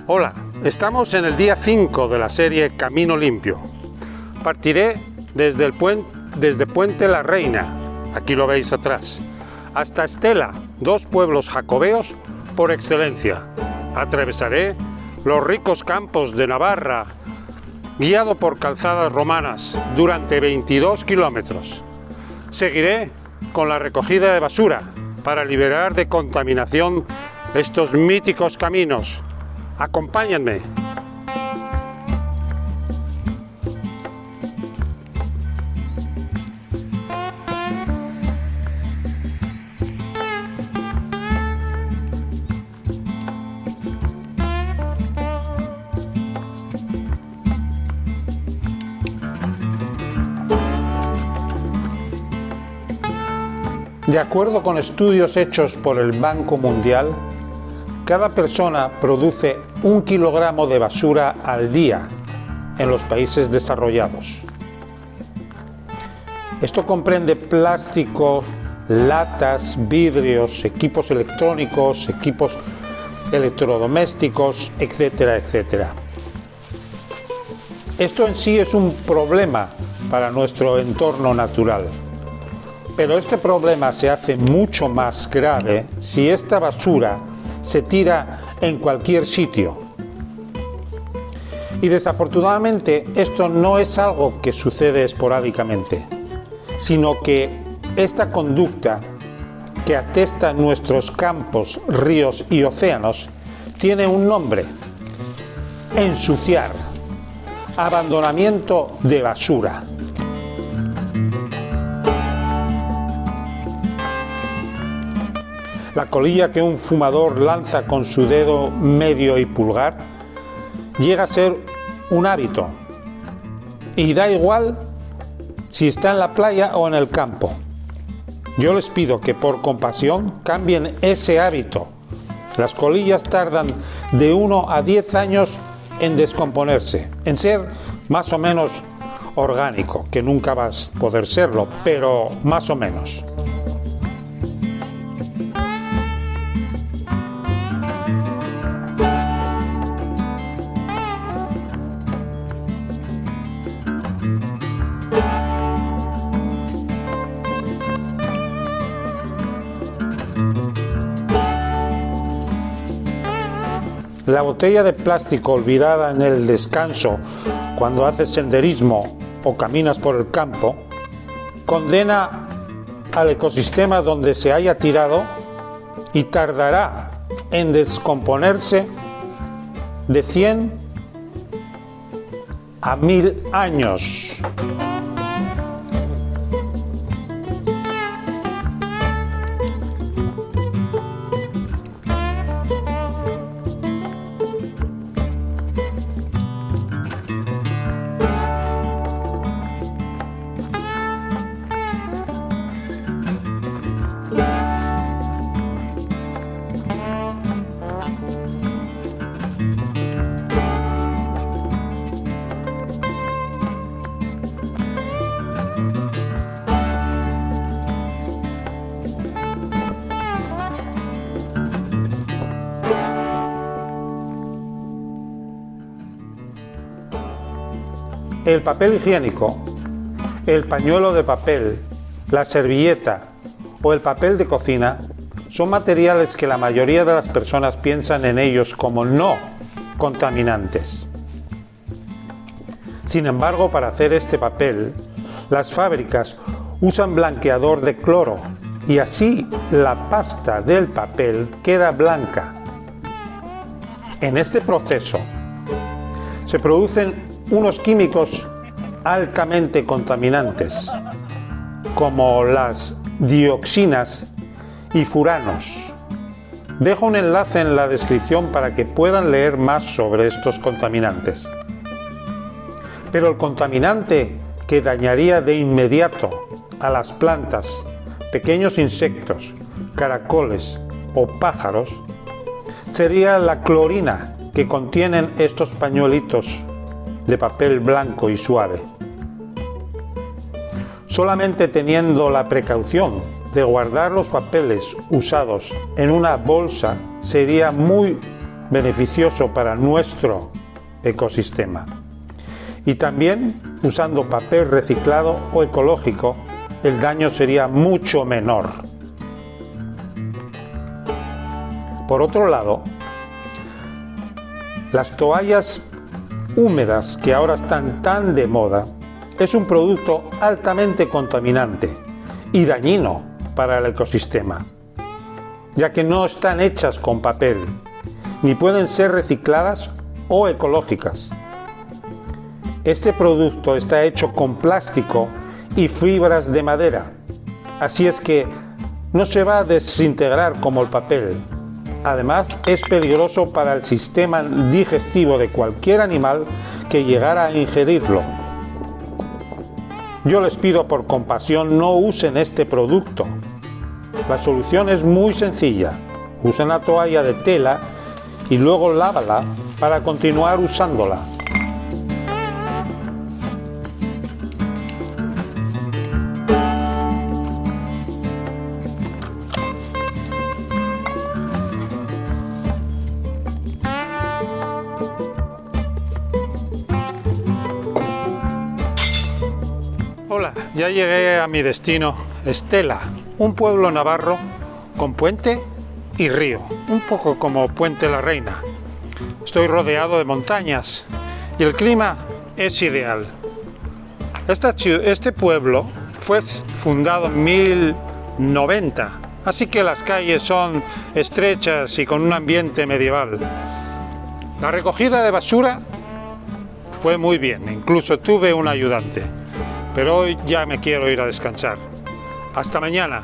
Hola, estamos en el día 5 de la serie Camino Limpio. Partiré desde Puente la Reina, aquí lo veis atrás, hasta Estela, dos pueblos jacobeos por excelencia. Atravesaré los ricos campos de Navarra, guiado por calzadas romanas durante 22 kilómetros. Seguiré con la recogida de basura para liberar de contaminación estos míticos caminos. Acompáñenme. De acuerdo con estudios hechos por el Banco Mundial, cada persona produce 1 kilogramo de basura al día en los países desarrollados. Esto comprende plástico, latas, vidrios, equipos electrónicos, equipos electrodomésticos, etcétera, etcétera. Esto en sí es un problema para nuestro entorno natural. Pero este problema se hace mucho más grave si esta basura se tira en cualquier sitio. Y desafortunadamente esto no es algo que sucede esporádicamente, sino que esta conducta que atesta nuestros campos, ríos y océanos tiene un nombre: ensuciar, abandonamiento de basura. La colilla que un fumador lanza con su dedo medio y pulgar llega a ser un hábito, y da igual si está en la playa o en el campo. Yo les pido que por compasión cambien ese hábito. Las colillas tardan de 1 a 10 años en descomponerse, en ser más o menos orgánico, que nunca vas a poder serlo, pero más o menos. La botella de plástico olvidada en el descanso cuando haces senderismo o caminas por el campo condena al ecosistema donde se haya tirado y tardará en descomponerse de 100 a 1000 años. El papel higiénico, el pañuelo de papel, la servilleta o el papel de cocina son materiales que la mayoría de las personas piensan en ellos como no contaminantes. Sin embargo, para hacer este papel, las fábricas usan blanqueador de cloro y así la pasta del papel queda blanca. En este proceso se producen unos químicos altamente contaminantes, como las dioxinas y furanos. Dejo un enlace en la descripción para que puedan leer más sobre estos contaminantes. Pero el contaminante que dañaría de inmediato a las plantas, pequeños insectos, caracoles o pájaros sería la clorina que contienen estos pañuelitos de papel blanco y suave. Solamente teniendo la precaución de guardar los papeles usados en una bolsa sería muy beneficioso para nuestro ecosistema. Y también, usando papel reciclado o ecológico, el daño sería mucho menor. Por otro lado, las toallas húmedas que ahora están tan de moda es un producto altamente contaminante y dañino para el ecosistema, ya que no están hechas con papel, ni pueden ser recicladas o ecológicas. Este producto está hecho con plástico y fibras de madera, así es que no se va a desintegrar como el papel. Además, es peligroso para el sistema digestivo de cualquier animal que llegara a ingerirlo. Yo les pido por compasión, no usen este producto. La solución es muy sencilla. Usen la toalla de tela y luego lávala para continuar usándola. Hola, ya llegué a mi destino, Estela, un pueblo navarro con puente y río, un poco como Puente la Reina. Estoy rodeado de montañas y el clima es ideal. Este pueblo fue fundado en 1090, así que las calles son estrechas y con un ambiente medieval. La recogida de basura fue muy bien, incluso tuve un ayudante. Pero hoy ya me quiero ir a descansar. Hasta mañana.